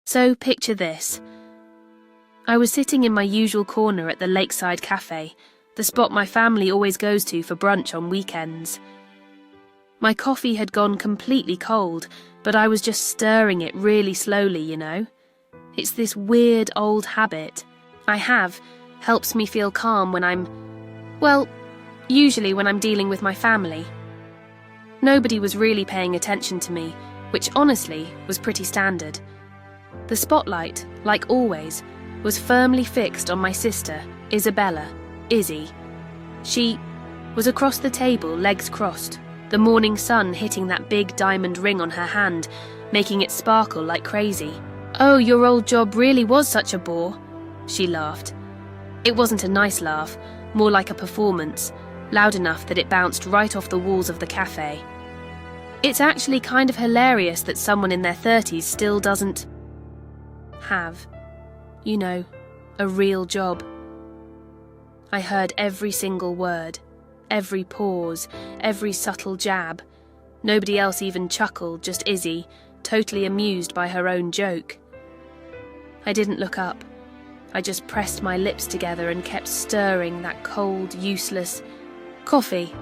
So picture this. I was sitting in my usual corner at the Lakeside Cafe, the spot my family always goes to for brunch on weekends. My coffee had gone completely cold, but I was just stirring it really slowly, you know. It's this weird old habit I have, helps me feel calm when usually when I'm dealing with my family. Nobody was really paying attention to me, which honestly was pretty standard. The spotlight, like always, was firmly fixed on my sister, Isabella, Izzy. She was across the table, legs crossed, the morning sun hitting that big diamond ring on her hand, making it sparkle like crazy. "Oh, your old job really was such a bore," she laughed. It wasn't a nice laugh, more like a performance, loud enough that it bounced right off the walls of the cafe. It's actually kind of hilarious that someone in their 30s still doesn't have, a real job. I heard every single word, every pause, every subtle jab. Nobody else even chuckled, just Izzy, totally amused by her own joke. I didn't look up. I just pressed my lips together and kept stirring that cold, useless coffee.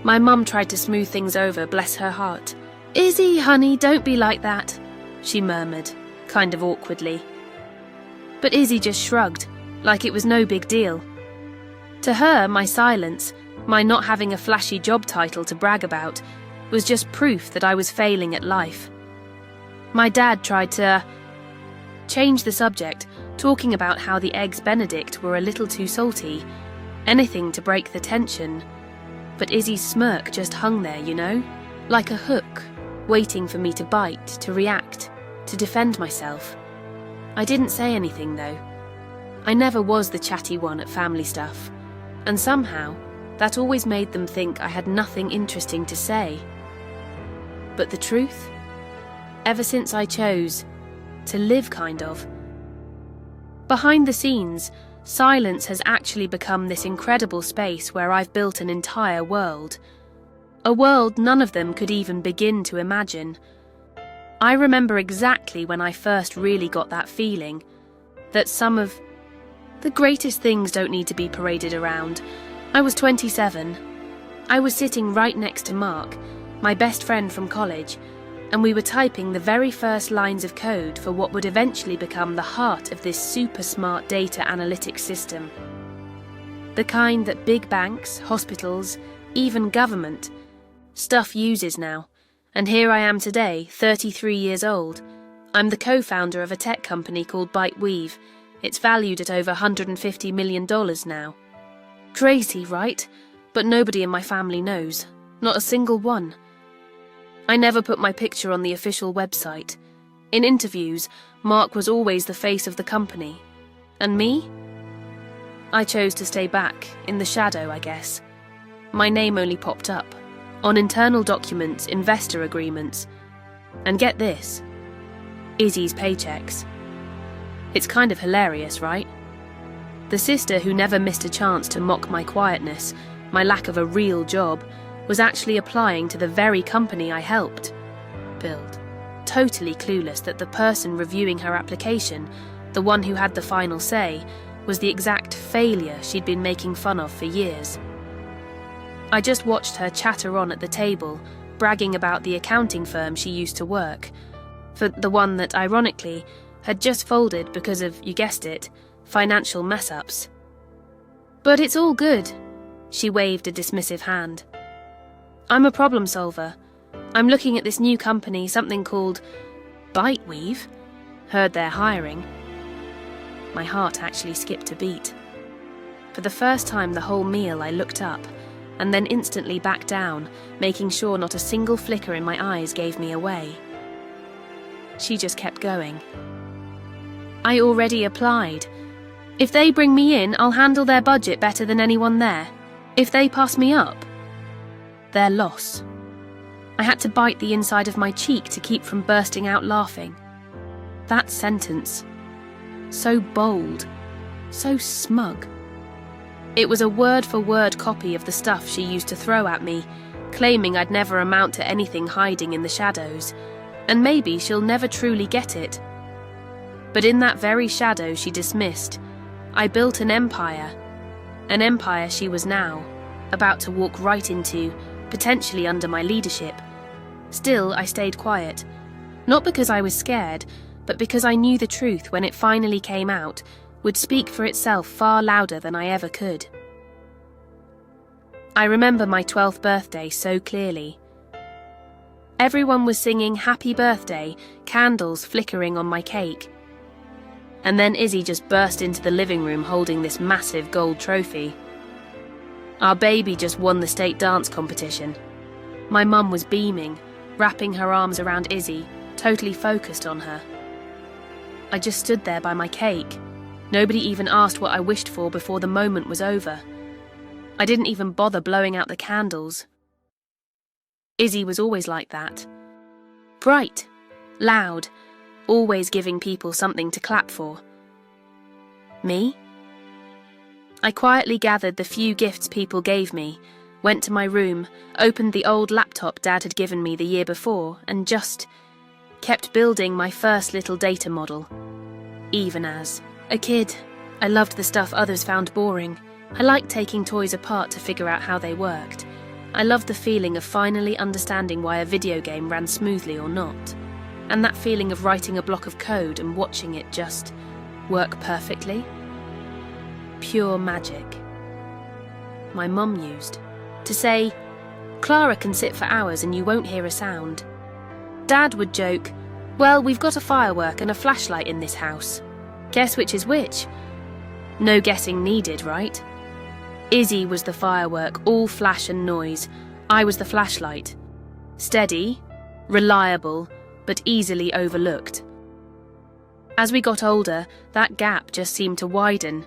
My mum tried to smooth things over, bless her heart. "Izzy, honey, don't be like that," she murmured, kind of awkwardly. But Izzy just shrugged, like it was no big deal. To her, my silence, my not having a flashy job title to brag about, was just proof that I was failing at life. My dad tried to change the subject, talking about how the eggs Benedict were a little too salty, anything to break the tension. But Izzy's smirk just hung there, like a hook, waiting for me to bite, to react, to defend myself. I didn't say anything, though. I never was the chatty one at family stuff, and somehow that always made them think I had nothing interesting to say. But the truth? Ever since I chose to live, behind the scenes, silence has actually become this incredible space where I've built an entire world. A world none of them could even begin to imagine. I remember exactly when I first really got that feeling that some of the greatest things don't need to be paraded around. I was 27. I was sitting right next to Mark, my best friend from college, and we were typing the very first lines of code for what would eventually become the heart of this super smart data analytics system. The kind that big banks, hospitals, even government stuff uses now. And here I am today, 33 years old. I'm the co-founder of a tech company called ByteWeave. It's valued at over $150 million now. Crazy, right? But nobody in my family knows. Not a single one. I never put my picture on the official website. In interviews, Mark was always the face of the company. And me? I chose to stay back, in the shadow, I guess. My name only popped up on internal documents, investor agreements, and get this, Izzy's paychecks. It's kind of hilarious, right? The sister who never missed a chance to mock my quietness, my lack of a real job, was actually applying to the very company I helped build, totally clueless that the person reviewing her application, the one who had the final say, was the exact failure she'd been making fun of for years. I just watched her chatter on at the table, bragging about the accounting firm she used to work for, the one that, ironically, had just folded because of, you guessed it, financial mess-ups. "But it's all good," she waved a dismissive hand. "I'm a problem solver. I'm looking at this new company, something called ByteWeave. Heard they're hiring." My heart actually skipped a beat. For the first time the whole meal I looked up, and then instantly back down, making sure not a single flicker in my eyes gave me away. She just kept going. "I already applied. If they bring me in, I'll handle their budget better than anyone there. If they pass me up, their loss." I had to bite the inside of my cheek to keep from bursting out laughing. That sentence, so bold, so smug. It was a word-for-word copy of the stuff she used to throw at me, claiming I'd never amount to anything hiding in the shadows, and maybe she'll never truly get it. But in that very shadow she dismissed, I built an empire she was now about to walk right into, potentially under my leadership. Still, I stayed quiet, not because I was scared, but because I knew the truth, when it finally came out, would speak for itself far louder than I ever could. I remember my 12th birthday so clearly. Everyone was singing happy birthday, candles flickering on my cake. And then Izzy just burst into the living room holding this massive gold trophy. Our baby just won the state dance competition. My mum was beaming, wrapping her arms around Izzy, totally focused on her. I just stood there by my cake. Nobody even asked what I wished for before the moment was over. I didn't even bother blowing out the candles. Izzy was always like that. Bright, loud, always giving people something to clap for. Me? I quietly gathered the few gifts people gave me, went to my room, opened the old laptop Dad had given me the year before, and just kept building my first little data model. Even as a kid, I loved the stuff others found boring. I liked taking toys apart to figure out how they worked. I loved the feeling of finally understanding why a video game ran smoothly or not, and that feeling of writing a block of code and watching it just work perfectly. Pure magic. My mum used to say, "Clara can sit for hours and you won't hear a sound." Dad would joke, "Well, we've got a firework and a flashlight in this house. Guess which is which?" No guessing needed, right? Izzy was the firework, all flash and noise. I was the flashlight. Steady, reliable, but easily overlooked. As we got older, that gap just seemed to widen.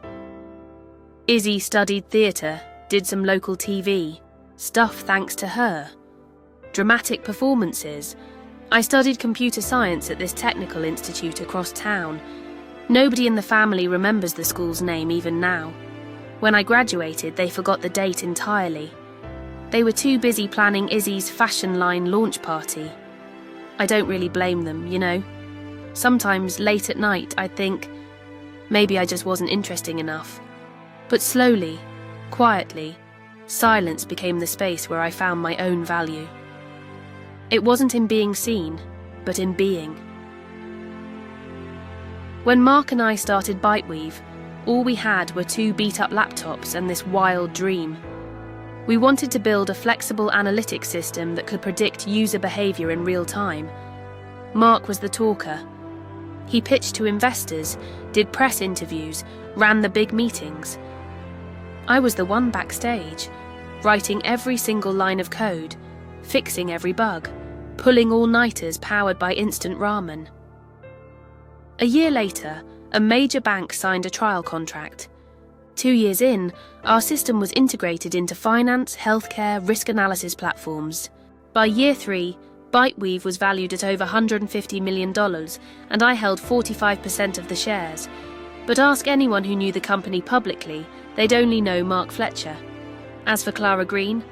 Izzy studied theatre, did some local TV. Stuff thanks to her. Dramatic performances. I studied computer science at this technical institute across town. Nobody in the family remembers the school's name even now. When I graduated, they forgot the date entirely. They were too busy planning Izzy's fashion line launch party. I don't really blame them, you know. Sometimes, late at night, I'd think, maybe I just wasn't interesting enough. But slowly, quietly, silence became the space where I found my own value. It wasn't in being seen, but in being. When Mark and I started Byteweave, all we had were 2 beat-up laptops and this wild dream. We wanted to build a flexible analytics system that could predict user behavior in real time. Mark was the talker. He pitched to investors, did press interviews, ran the big meetings. I was the one backstage, writing every single line of code, fixing every bug, pulling all-nighters powered by instant ramen. A year later, a major bank signed a trial contract. 2 years in, our system was integrated into finance, healthcare, risk analysis platforms. By year 3, Byteweave was valued at over $150 million, and I held 45% of the shares. But ask anyone who knew the company publicly, they'd only know Mark Fletcher. As for Clara Green,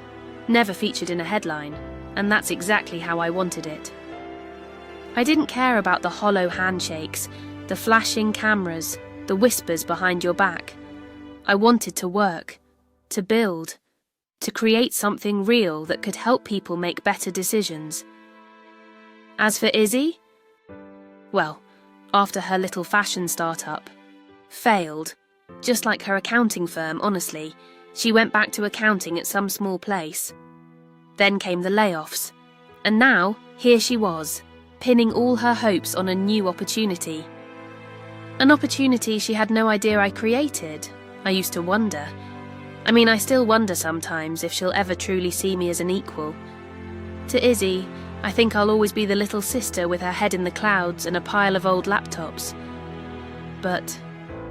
never featured in a headline, and that's exactly how I wanted it. I didn't care about the hollow handshakes, the flashing cameras, the whispers behind your back. I wanted to work, to build, to create something real that could help people make better decisions. As for Izzy, well, after her little fashion startup, failed, just like her accounting firm, honestly, she went back to accounting at some small place. Then came the layoffs, and now here she was, pinning all her hopes on a new opportunity. An opportunity she had no idea I created. I used to wonder. I still wonder sometimes if she'll ever truly see me as an equal. To Izzy, I think I'll always be the little sister with her head in the clouds and a pile of old laptops. But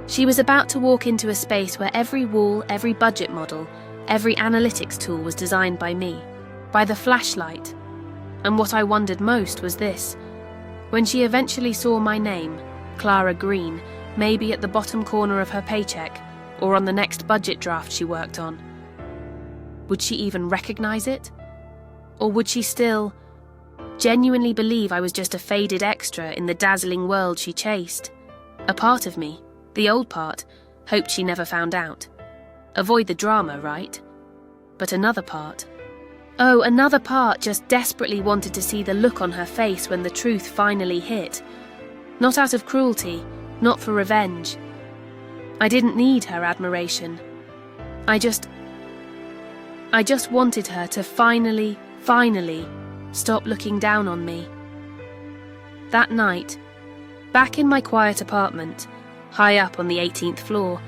she was about to walk into a space where every wall, every budget model, every analytics tool was designed by me, by the flashlight. And what I wondered most was this. When she eventually saw my name, Clara Green, maybe at the bottom corner of her paycheck, or on the next budget draft she worked on, would she even recognize it? Or would she still genuinely believe I was just a faded extra in the dazzling world she chased? A part of me, the old part, hoped she never found out. Avoid the drama, right? But another part just desperately wanted to see the look on her face when the truth finally hit. Not out of cruelty, not for revenge. I didn't need her admiration. I just wanted her to finally stop looking down on me. That night, back in my quiet apartment, high up on the 18th floor,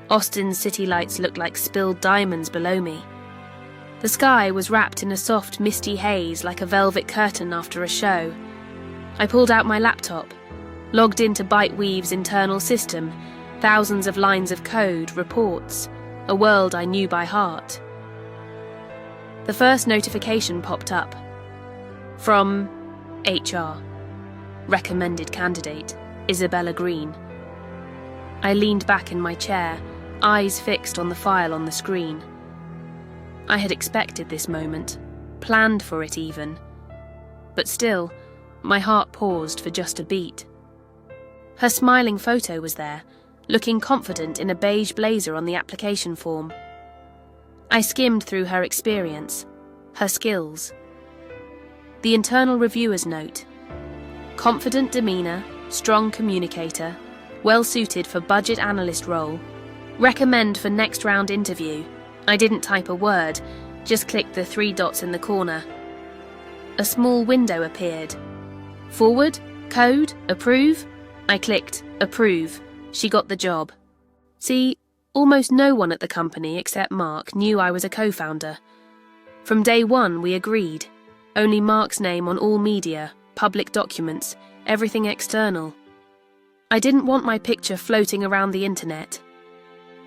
Austin's city lights looked like spilled diamonds below me. The sky was wrapped in a soft, misty haze like a velvet curtain after a show. I pulled out my laptop, logged into Byteweave's internal system, thousands of lines of code, reports, a world I knew by heart. The first notification popped up. From HR. Recommended candidate, Isabella Green. I leaned back in my chair, eyes fixed on the file on the screen. I had expected this moment, planned for it even. But still, my heart paused for just a beat. Her smiling photo was there, looking confident in a beige blazer on the application form. I skimmed through her experience, her skills. The internal reviewer's note. Confident demeanour, strong communicator, well suited for budget analyst role. Recommend for next round interview. I didn't type a word, just clicked the 3 dots in the corner. A small window appeared. Forward, code, approve. I clicked approve. She got the job. See, almost no one at the company except Mark knew I was a co-founder. From day one we agreed. Only Mark's name on all media, public documents, everything external. I didn't want my picture floating around the internet.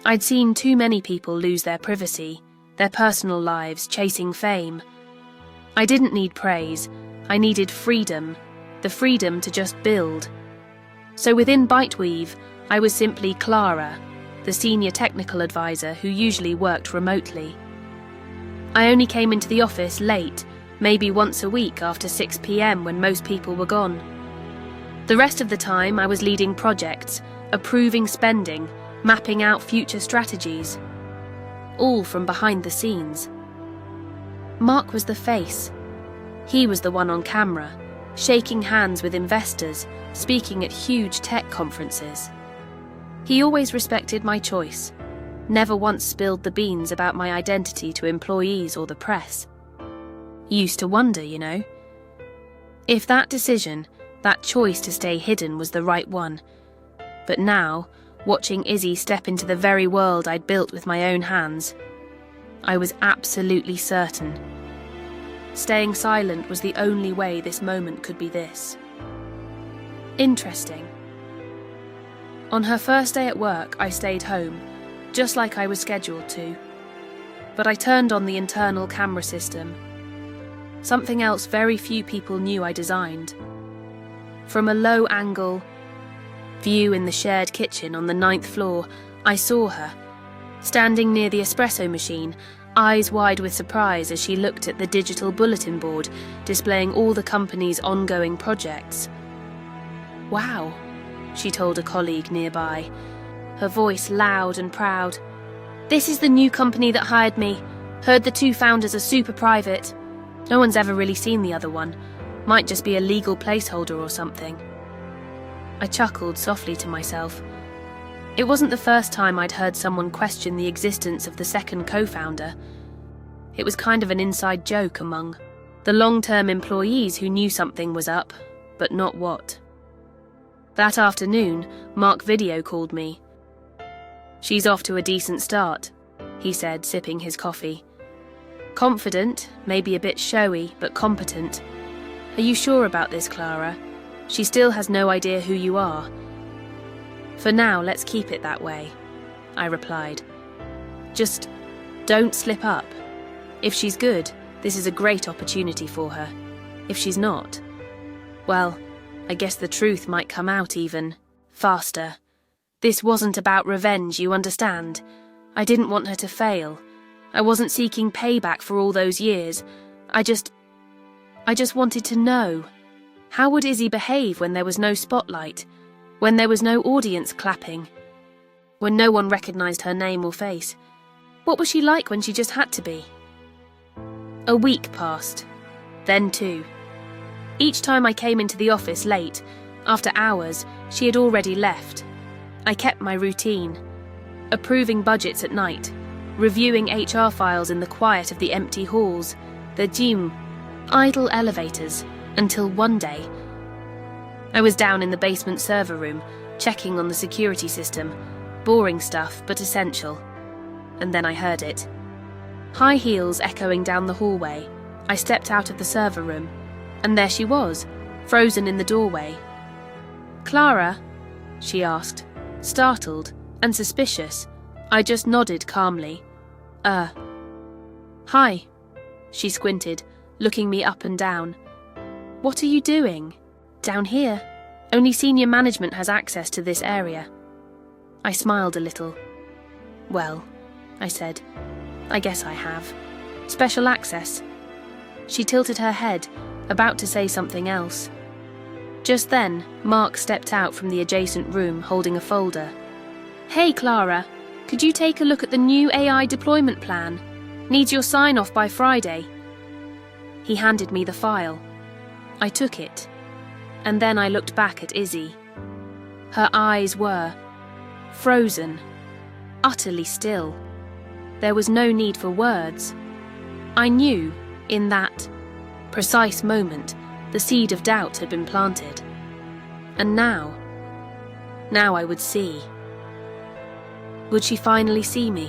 I'd seen too many people lose their privacy, their personal lives chasing fame. I didn't need praise, I needed freedom, the freedom to just build. So within Byteweave, I was simply Clara, the senior technical advisor who usually worked remotely. I only came into the office late, maybe once a week after 6 p.m. when most people were gone. The rest of the time I was leading projects, approving spending, mapping out future strategies. All from behind the scenes. Mark was the face. He was the one on camera, shaking hands with investors, speaking at huge tech conferences. He always respected my choice, never once spilled the beans about my identity to employees or the press. Used to wonder, you know. If that decision, that choice to stay hidden was the right one. But now, watching Izzy step into the very world I'd built with my own hands, I was absolutely certain. Staying silent was the only way this moment could be this. Interesting. On her first day at work, I stayed home, just like I was scheduled to. But I turned on the internal camera system. Something else very few people knew I designed. From a low-angle view in the shared kitchen on the 9th floor, I saw her, standing near the espresso machine, eyes wide with surprise as she looked at the digital bulletin board displaying all the company's ongoing projects. "Wow," she told a colleague nearby, her voice loud and proud. "This is the new company that hired me. Heard the 2 founders are super private. No one's ever really seen the other one. Might just be a legal placeholder or something." I chuckled softly to myself. It wasn't the first time I'd heard someone question the existence of the second co-founder. It was kind of an inside joke among the long-term employees who knew something was up, but not what. That afternoon, Mark video called me. "She's off to a decent start," he said, sipping his coffee. "Confident, maybe a bit showy, but competent. Are you sure about this, Clara? She still has no idea who you are." "For now, let's keep it that way," I replied. "Just don't slip up. If she's good, this is a great opportunity for her. If she's not, well, I guess the truth might come out even faster. This wasn't about revenge, you understand? I didn't want her to fail. I wasn't seeking payback for all those years. I just wanted to know. How would Izzy behave when there was no spotlight? when there was no audience clapping, when no one recognised her name or face? What was she like when she just had to be? A week passed, then 2. Each time I came into the office late, after hours, she had already left. I kept my routine, approving budgets at night, reviewing HR files in the quiet of the empty halls, the gym, idle elevators, until one day, I was down in the basement server room, checking on the security system, boring stuff but essential. And then I heard it. High heels echoing down the hallway, I stepped out of the server room, and there she was, frozen in the doorway. "Clara?" she asked, startled and suspicious. I just nodded calmly. Hi." She squinted, looking me up and down. "What are you doing?" "Down here. Only senior management has access to this area." I smiled a little. "Well," I said, "I guess I have. Special access." She tilted her head, about to say something else. Just then, Mark stepped out from the adjacent room holding a folder. "Hey, Clara, could you take a look at the new AI deployment plan? Needs your sign-off by Friday." He handed me the file. I took it, and then I looked back at Izzy. Her eyes were frozen, utterly still. There was no need for words. I knew, in that precise moment, the seed of doubt had been planted. And now I would see. Would she finally see me?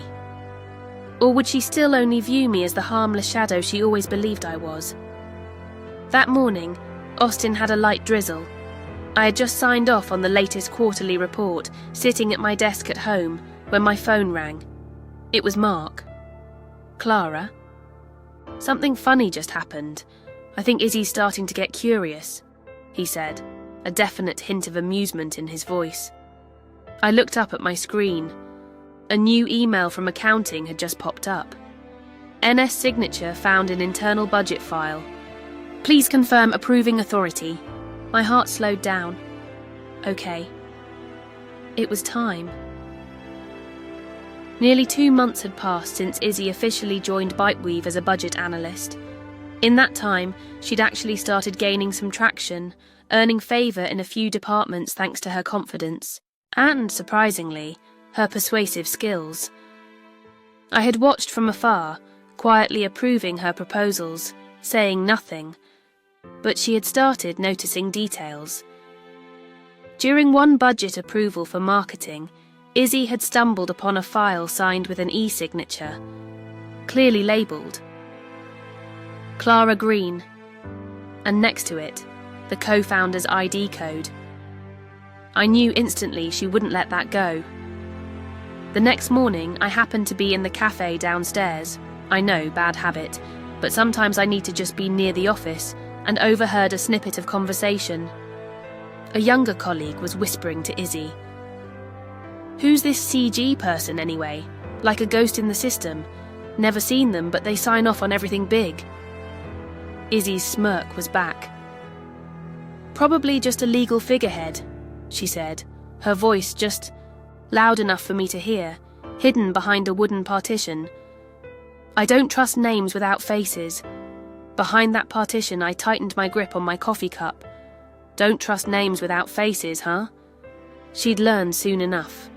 Or would she still only view me as the harmless shadow she always believed I was? That morning, Austin had a light drizzle. I had just signed off on the latest quarterly report, sitting at my desk at home, when my phone rang. It was Mark. "Clara?" "Something funny just happened. I think Izzy's starting to get curious," he said, a definite hint of amusement in his voice. I looked up at my screen. A new email from accounting had just popped up. NS signature found in internal budget file. "Please confirm approving authority." My heart slowed down. Okay. It was time. Nearly 2 months had passed since Izzy officially joined Byteweave as a budget analyst. In that time, she'd actually started gaining some traction, earning favour in a few departments thanks to her confidence, and, surprisingly, her persuasive skills. I had watched from afar, quietly approving her proposals, saying nothing, but she had started noticing details. During one budget approval for marketing, Izzy had stumbled upon a file signed with an e-signature, clearly labelled Clara Green, and next to it, the co-founder's ID code. I knew instantly she wouldn't let that go. The next morning, I happened to be in the cafe downstairs. I know, bad habit, but sometimes I need to just be near the office, and overheard a snippet of conversation. A younger colleague was whispering to Izzy. "Who's this CG person anyway? Like a ghost in the system. Never seen them, but they sign off on everything big." Izzy's smirk was back. "Probably just a legal figurehead," she said, her voice just loud enough for me to hear, hidden behind a wooden partition. "I don't trust names without faces." Behind that partition, I tightened my grip on my coffee cup. Don't trust names without faces, huh? She'd learn soon enough.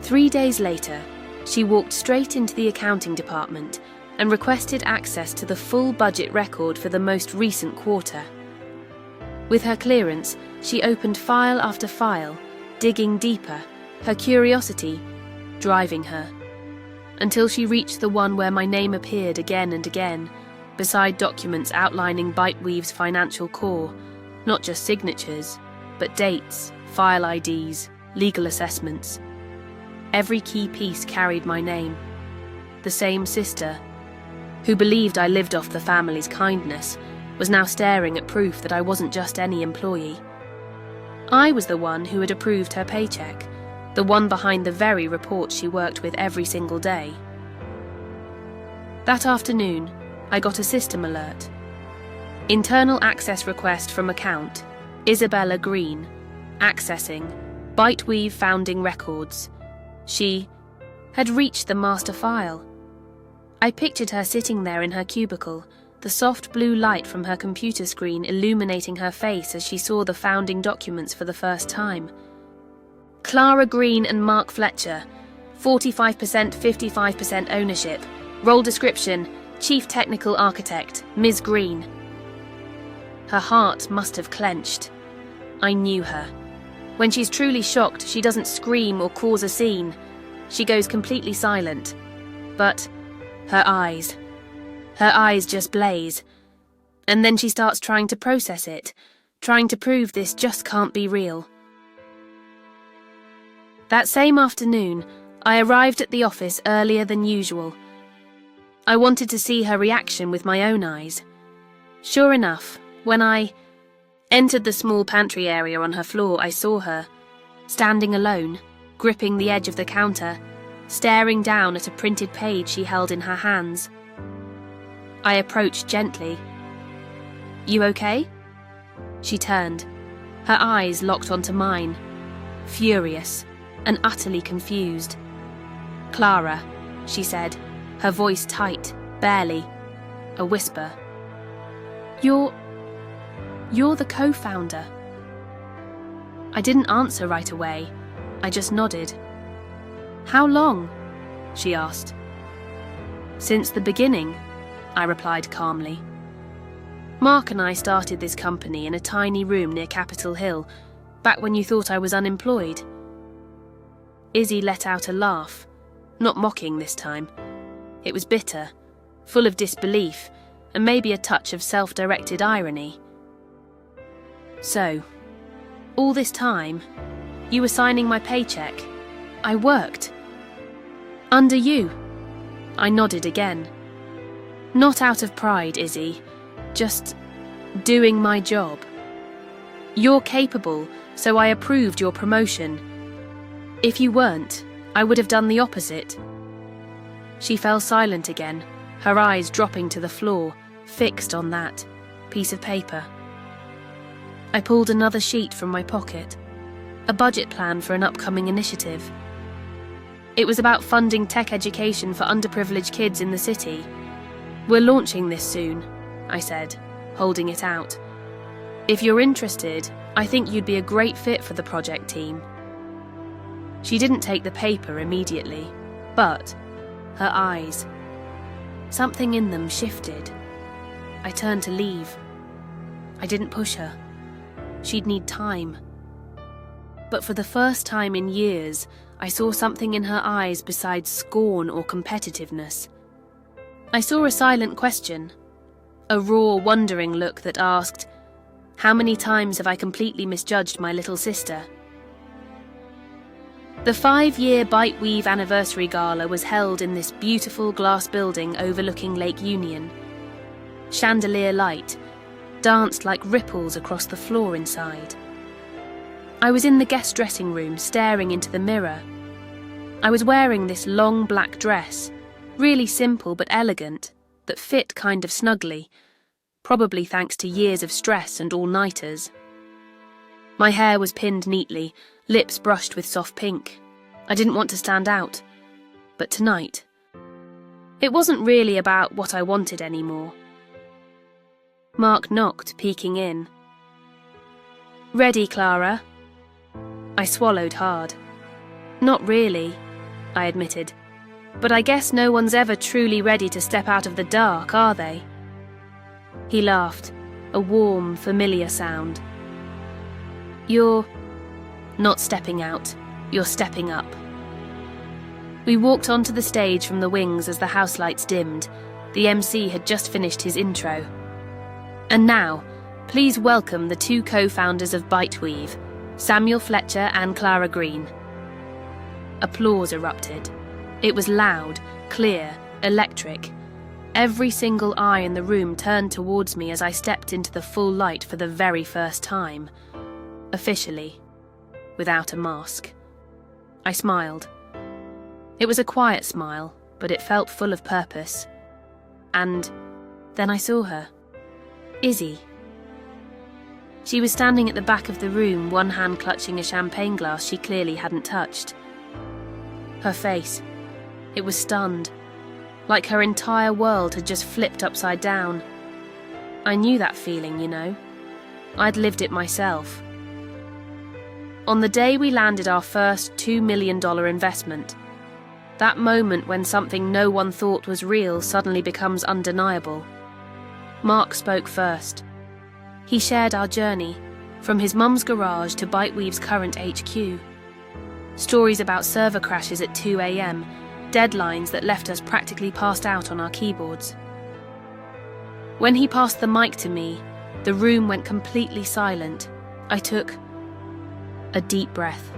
3 days later, she walked straight into the accounting department and requested access to the full budget record for the most recent quarter. With her clearance, she opened file after file, digging deeper, her curiosity driving her, until she reached the one where my name appeared again and again, beside documents outlining Byteweave's financial core, not just signatures, but dates, file IDs, legal assessments. Every key piece carried my name. The same sister, who believed I lived off the family's kindness, was now staring at proof that I wasn't just any employee. I was the one who had approved her paycheck, the one behind the very reports she worked with every single day. That afternoon, I got a system alert. Internal access request from account, Isabella Green, Accessing Byteweave founding records. She had reached the master file. I pictured her sitting there in her cubicle, the soft blue light from her computer screen illuminating her face as she saw the founding documents for the first time. Clara Green and Mark Fletcher, 45%, 55% ownership. Role description, Chief Technical Architect, Ms. Green. Her heart must have clenched. I knew her. When she's truly shocked, she doesn't scream or cause a scene. She goes completely silent. But her eyes just blaze. And then she starts trying to process it, trying to prove this just can't be real. That same afternoon, I arrived at the office earlier than usual. I wanted to see her reaction with my own eyes. Sure enough, when I entered the small pantry area on her floor, I saw her, standing alone, gripping the edge of the counter, staring down at a printed page she held in her hands. I approached gently. "You okay?" She turned. Her eyes locked onto mine, furious and utterly confused. "Clara," she said, her voice tight, barely a whisper. You're the co-founder." I didn't answer right away. I just nodded. "How long?" she asked. "Since the beginning," I replied calmly. "Mark and I started this company in a tiny room near Capitol Hill, back when you thought I was unemployed." Izzy let out a laugh, not mocking this time. It was bitter, full of disbelief, and maybe a touch of self-directed irony. "So, all this time, you were signing my paycheck. I worked. Under you." I nodded again. "Not out of pride, Izzy. Just doing my job. You're capable, so I approved your promotion. If you weren't, I would have done the opposite." She fell silent again, her eyes dropping to the floor, fixed on that piece of paper. I pulled another sheet from my pocket, a budget plan for an upcoming initiative. It was about funding tech education for underprivileged kids in the city. "We're launching this soon," I said, holding it out. "If you're interested, I think you'd be a great fit for the project team." She didn't take the paper immediately, but her eyes, something in them shifted. I turned to leave. I didn't push her. She'd need time. But for the first time in years, I saw something in her eyes besides scorn or competitiveness. I saw a silent question, a raw, wondering look that asked, "How many times have I completely misjudged my little sister?" The 5-year Byteweave anniversary gala was held in this beautiful glass building overlooking Lake Union. Chandelier light danced like ripples across the floor inside. I was in the guest dressing room, staring into the mirror. I was wearing this long black dress, really simple but elegant, that fit kind of snugly, probably thanks to years of stress and all-nighters. My hair was pinned neatly, lips brushed with soft pink. I didn't want to stand out. But tonight, it wasn't really about what I wanted anymore. Mark knocked, peeking in. "Ready, Clara?" I swallowed hard. "Not really," I admitted. "But I guess no one's ever truly ready to step out of the dark, are they?" He laughed, a warm, familiar sound. "You're not stepping out, you're stepping up." We walked onto the stage from the wings as the house lights dimmed. The MC had just finished his intro. "And now, please welcome the 2 co-founders of Byteweave, Samuel Fletcher and Clara Green." Applause erupted. It was loud, clear, electric. Every single eye in the room turned towards me as I stepped into the full light for the very first time. Officially, without a mask. I smiled. It was a quiet smile, but it felt full of purpose. And then I saw her. Izzy. She was standing at the back of the room, one hand clutching a champagne glass she clearly hadn't touched. Her face, it was stunned, like her entire world had just flipped upside down. I knew that feeling, you know. I'd lived it myself. On the day we landed our first $2 million investment, that moment when something no one thought was real suddenly becomes undeniable. Mark spoke first. He shared our journey, from his mum's garage to Byteweave's current HQ. Stories about server crashes at 2 a.m, deadlines that left us practically passed out on our keyboards. When he passed the mic to me, the room went completely silent. I took a deep breath.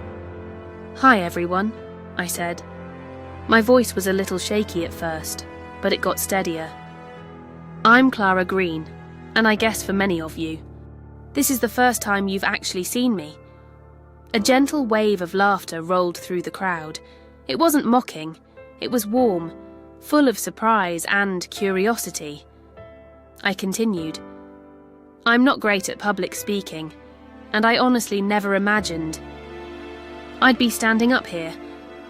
"Hi everyone," I said. My voice was a little shaky at first, but it got steadier. "I'm Clara Green, and I guess for many of you, this is the first time you've actually seen me." A gentle wave of laughter rolled through the crowd. It wasn't mocking, it was warm, full of surprise and curiosity. I continued. "I'm not great at public speaking, and I honestly never imagined I'd be standing up here.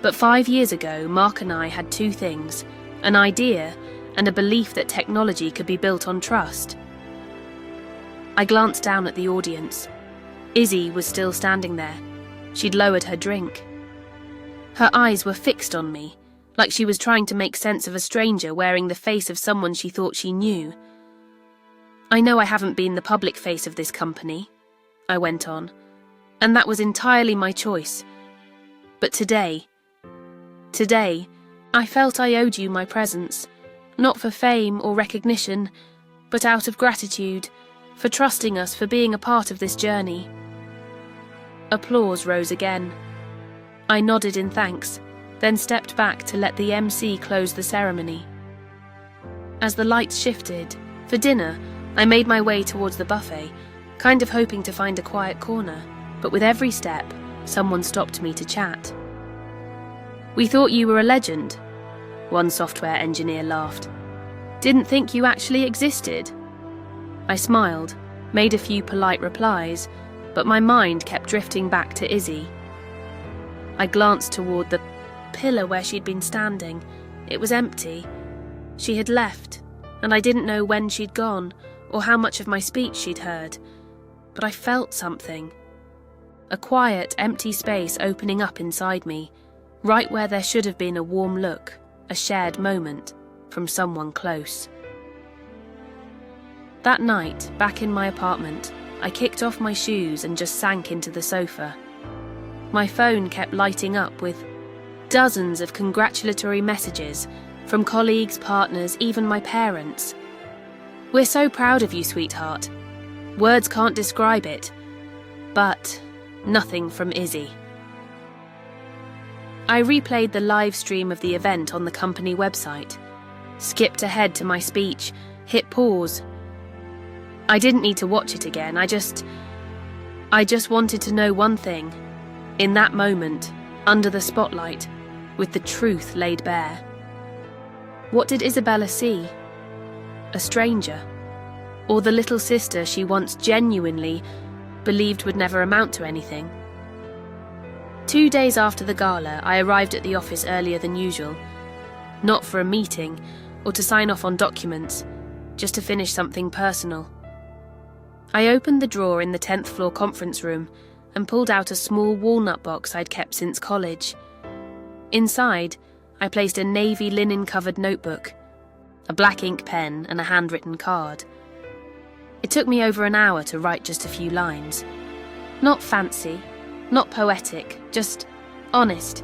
But 5 years ago, Mark and I had two things, an idea and a belief that technology could be built on trust." I glanced down at the audience. Izzy was still standing there. She'd lowered her drink. Her eyes were fixed on me, like she was trying to make sense of a stranger wearing the face of someone she thought she knew. "I know I haven't been the public face of this company," I went on, "and that was entirely my choice. But today, I felt I owed you my presence, not for fame or recognition, but out of gratitude, for trusting us, for being a part of this journey." Applause rose again. I nodded in thanks, then stepped back to let the MC close the ceremony. As the lights shifted, for dinner, I made my way towards the buffet, kind of hoping to find a quiet corner, but with every step, someone stopped me to chat. "We thought you were a legend," one software engineer laughed. "Didn't think you actually existed." I smiled, made a few polite replies, but my mind kept drifting back to Izzy. I glanced toward the pillar where she'd been standing. It was empty. She had left, and I didn't know when she'd gone, or how much of my speech she'd heard. But I felt something. A quiet, empty space opening up inside me, right where there should have been a warm look, a shared moment, from someone close. That night, back in my apartment, I kicked off my shoes and just sank into the sofa. My phone kept lighting up with dozens of congratulatory messages from colleagues, partners, even my parents. "We're so proud of you, sweetheart. Words can't describe it." But nothing from Izzy. I replayed the live stream of the event on the company website, skipped ahead to my speech, hit pause. I didn't need to watch it again. I just wanted to know one thing. In that moment, under the spotlight, with the truth laid bare. What did Isabella see? A stranger? Or the little sister she once genuinely believed would never amount to anything? 2 days after the gala, I arrived at the office earlier than usual. Not for a meeting, or to sign off on documents, just to finish something personal. I opened the drawer in the 10th floor conference room and pulled out a small walnut box I'd kept since college. Inside, I placed a navy linen-covered notebook, a black ink pen and a handwritten card. It took me over an hour to write just a few lines. Not fancy, not poetic, just honest.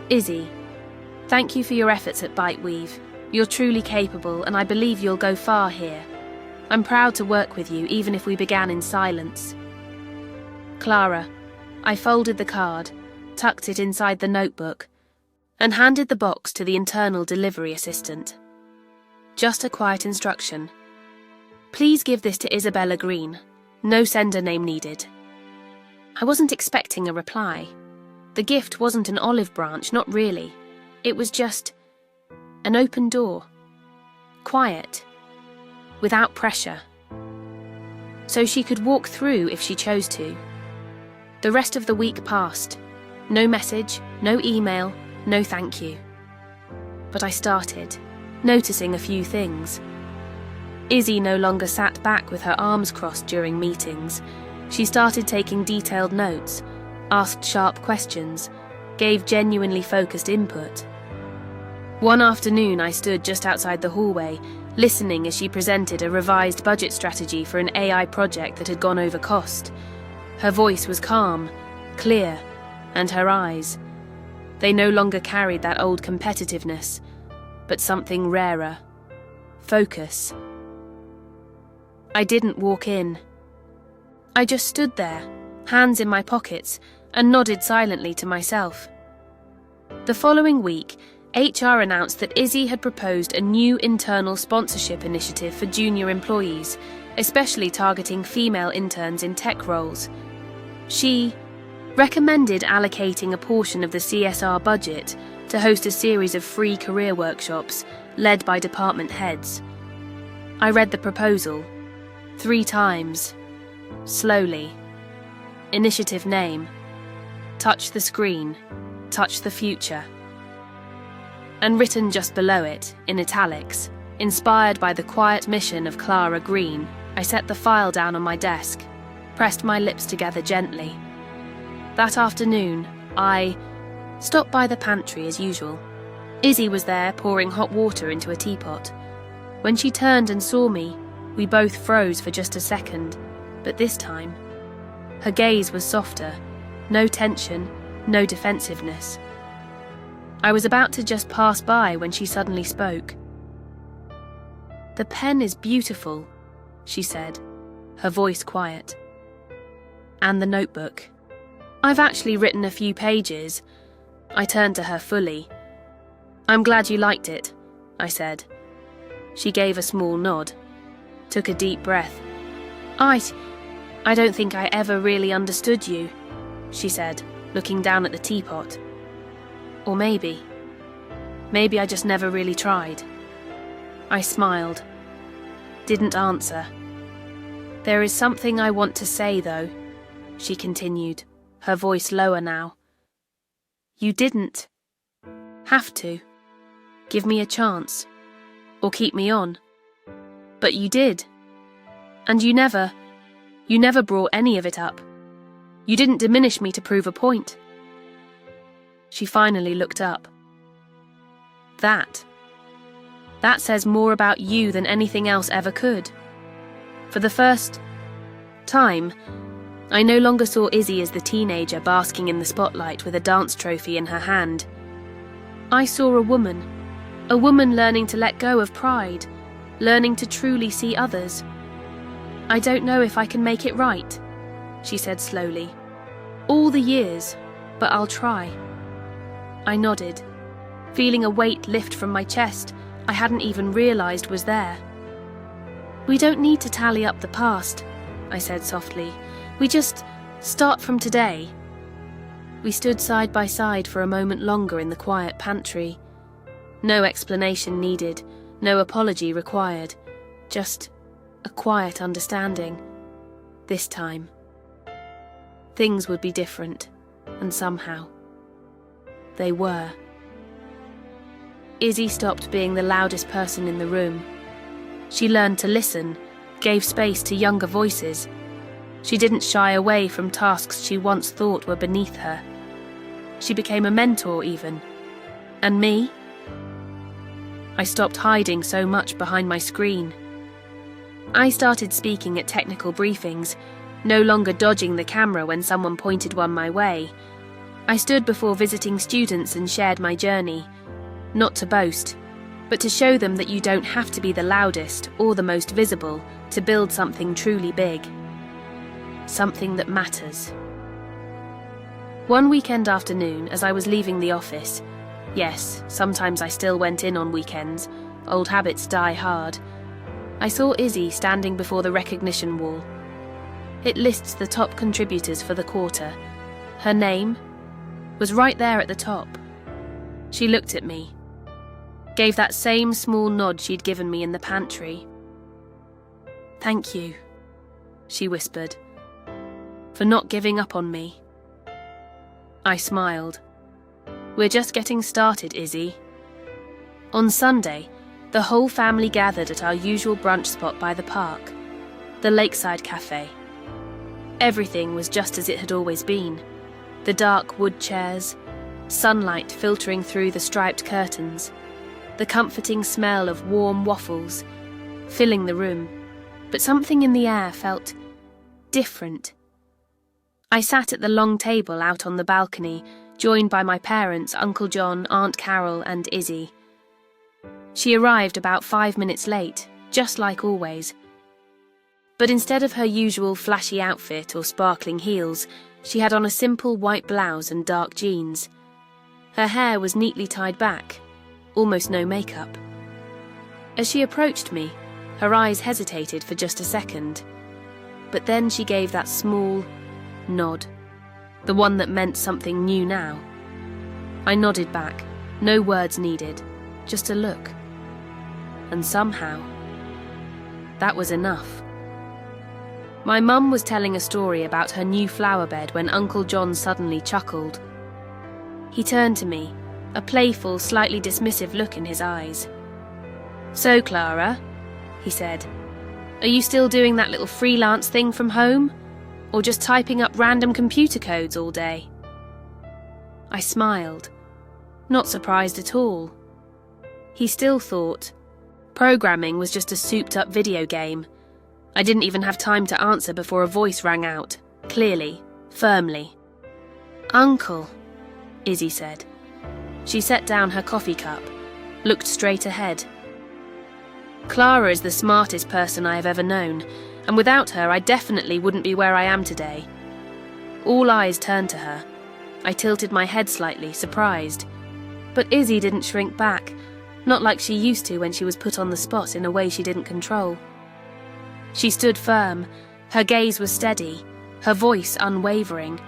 "Izzy, thank you for your efforts at Byteweave. You're truly capable, and I believe you'll go far here. I'm proud to work with you, even if we began in silence. Clara." I folded the card, tucked it inside the notebook, and handed the box to the internal delivery assistant. Just a quiet instruction. "Please give this to Isabella Green. No sender name needed." I wasn't expecting a reply. The gift wasn't an olive branch, not really. It was just an open door. Quiet. Without pressure. so she could walk through if she chose to. The rest of the week passed. No message, no email, no thank you. But I started, noticing a few things. Izzy no longer sat back with her arms crossed during meetings. She started taking detailed notes, asked sharp questions, gave genuinely focused input. One afternoon I stood just outside the hallway, listening as she presented a revised budget strategy for an AI project that had gone over cost. Her voice was calm, clear, and her eyes. They no longer carried that old competitiveness, but something rarer. Focus. I didn't walk in. I just stood there, hands in my pockets, and nodded silently to myself. The following week, HR announced that Izzy had proposed a new internal sponsorship initiative for junior employees, especially targeting female interns in tech roles. She recommended allocating a portion of the CSR budget to host a series of free career workshops led by department heads. I read the proposal 3 times, slowly. Initiative name: Touch the Screen, Touch the Future. And written just below it, in italics, inspired by the quiet mission of Clara Green, I set the file down on my desk, pressed my lips together gently. That afternoon, I stopped by the pantry as usual. Izzy was there pouring hot water into a teapot. When she turned and saw me, we both froze for just a second, but this time, her gaze was softer, no tension, no defensiveness. I was about to just pass by when she suddenly spoke. "The pen is beautiful," she said, her voice quiet. "And the notebook. I've actually written a few pages." I turned to her fully. "I'm glad you liked it," I said. She gave a small nod, took a deep breath. I don't think I ever really understood you," she said, looking down at the teapot. "Or maybe I just never really tried." I smiled, didn't answer. "There is something I want to say, though," she continued, her voice lower now. "You didn't have to give me a chance or keep me on. But you did. And you never brought any of it up. You didn't diminish me to prove a point." She finally looked up. That says more about you than anything else ever could." For the first time, I no longer saw Izzy as the teenager basking in the spotlight with a dance trophy in her hand. I saw a woman learning to let go of pride, learning to truly see others. "I don't know if I can make it right," she said slowly. "All the years, but I'll try." I nodded, feeling a weight lift from my chest I hadn't even realized was there. "We don't need to tally up the past," I said softly. "We just start from today." We stood side by side for a moment longer in the quiet pantry. No explanation needed, no apology required, just a quiet understanding. This time, things would be different, and somehow, they were. Izzy stopped being the loudest person in the room. She learned to listen, gave space to younger voices. She didn't shy away from tasks she once thought were beneath her. She became a mentor even. And me? I stopped hiding so much behind my screen. I started speaking at technical briefings, no longer dodging the camera when someone pointed one my way. I stood before visiting students and shared my journey, not to boast, but to show them that you don't have to be the loudest or the most visible to build something truly big. Something that matters. One weekend afternoon, as I was leaving the office, yes, sometimes I still went in on weekends, old habits die hard, I saw Izzy standing before the recognition wall. It lists the top contributors for the quarter. Her name was right there at the top. She looked at me, gave that same small nod she'd given me in the pantry. "Thank you," she whispered. "For not giving up on me." I smiled. "We're just getting started, Izzy." On Sunday, the whole family gathered at our usual brunch spot by the park, the Lakeside Cafe. Everything was just as it had always been. The dark wood chairs, sunlight filtering through the striped curtains, the comforting smell of warm waffles filling the room, but something in the air felt different. I sat at the long table out on the balcony, joined by my parents, Uncle John, Aunt Carol, and Izzy. She arrived about 5 minutes late, just like always. But instead of her usual flashy outfit or sparkling heels, she had on a simple white blouse and dark jeans. Her hair was neatly tied back, almost no makeup. As she approached me, her eyes hesitated for just a second. But then she gave that small nod, the one that meant something new now. I nodded back, no words needed, just a look. And somehow, that was enough. My mum was telling a story about her new flower bed when Uncle John suddenly chuckled. He turned to me, a playful, slightly dismissive look in his eyes. "So, Clara," he said, "are you still doing that little freelance thing from home? Or just typing up random computer codes all day?" I smiled, not surprised at all. He still thought programming was just a souped-up video game. I didn't even have time to answer before a voice rang out, clearly, firmly. "Uncle," Izzy said. She set down her coffee cup, looked straight ahead. "Clara is the smartest person I have ever known, and without her I definitely wouldn't be where I am today." All eyes turned to her. I tilted my head slightly, surprised. But Izzy didn't shrink back, not like she used to when she was put on the spot in a way she didn't control. She stood firm, her gaze was steady, her voice unwavering.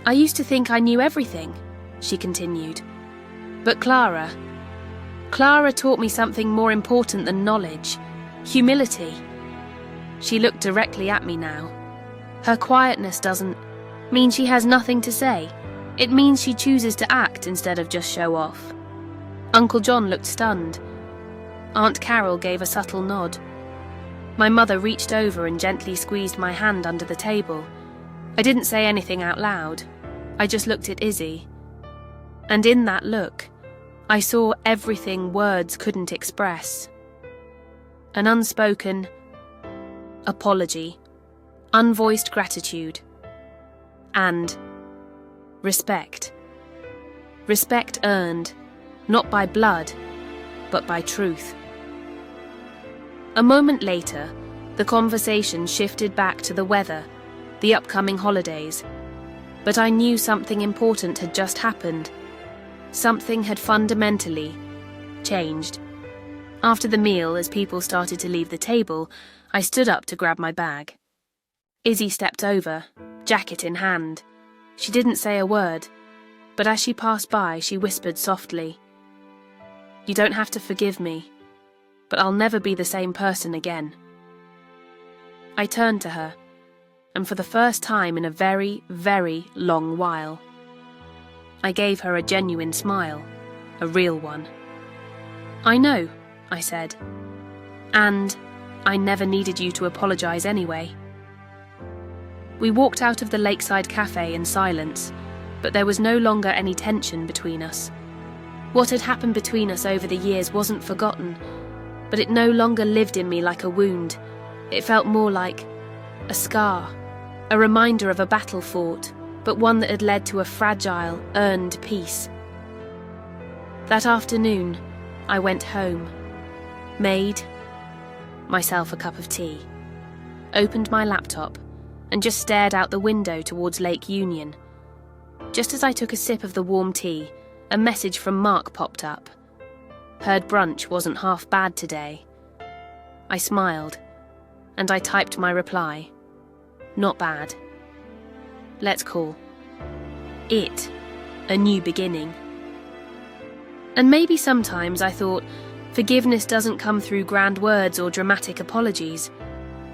"I used to think I knew everything," she continued. "But Clara taught me something more important than knowledge, humility." She looked directly at me now. "Her quietness doesn't mean she has nothing to say. It means she chooses to act instead of just show off." Uncle John looked stunned. Aunt Carol gave a subtle nod. My mother reached over and gently squeezed my hand under the table. I didn't say anything out loud. I just looked at Izzy. And in that look, I saw everything words couldn't express. An unspoken apology, unvoiced gratitude, and respect. Respect earned, not by blood, but by truth. A moment later, the conversation shifted back to the weather, the upcoming holidays. But I knew something important had just happened. Something had fundamentally changed. After the meal, as people started to leave the table, I stood up to grab my bag. Izzy stepped over, jacket in hand. She didn't say a word, but as she passed by, she whispered softly, "You don't have to forgive me, but I'll never be the same person again." I turned to her, and for the first time in a very, very long while, I gave her a genuine smile, a real one. "I know," I said, "and I never needed you to apologize anyway." We walked out of the Lakeside Cafe in silence, but there was no longer any tension between us. What had happened between us over the years wasn't forgotten, but it no longer lived in me like a wound. It felt more like a scar, a reminder of a battle fought, but one that had led to a fragile, earned peace. That afternoon, I went home, made myself a cup of tea, opened my laptop, and just stared out the window towards Lake Union. Just as I took a sip of the warm tea, a message from Mark popped up. Heard brunch wasn't half bad today. I smiled, and I typed my reply. Not bad. Let's call it a new beginning. And maybe sometimes I thought forgiveness doesn't come through grand words or dramatic apologies.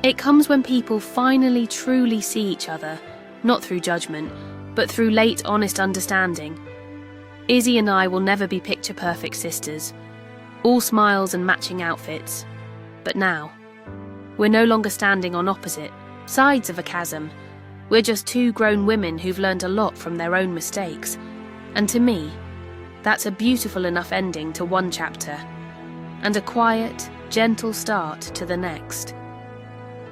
It comes when people finally truly see each other, not through judgment, but through late honest understanding. Izzy and I will never be picture-perfect sisters, all smiles and matching outfits. But now, we're no longer standing on opposite sides of a chasm. We're just two grown women who've learned a lot from their own mistakes. And to me, that's a beautiful enough ending to one chapter, and a quiet, gentle start to the next.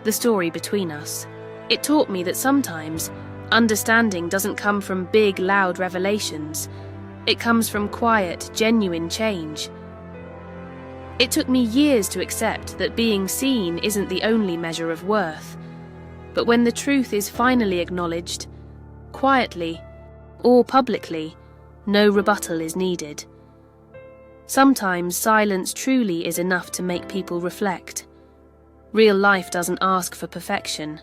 The story between us. It taught me that sometimes understanding doesn't come from big, loud revelations. It comes from quiet, genuine change. It took me years to accept that being seen isn't the only measure of worth. But when the truth is finally acknowledged, quietly or publicly, no rebuttal is needed. Sometimes silence truly is enough to make people reflect. Real life doesn't ask for perfection,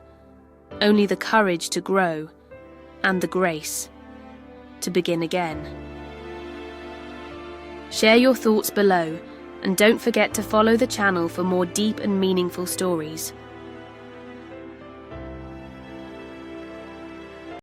only the courage to grow and the grace to begin again. Share your thoughts below, and don't forget to follow the channel for more deep and meaningful stories.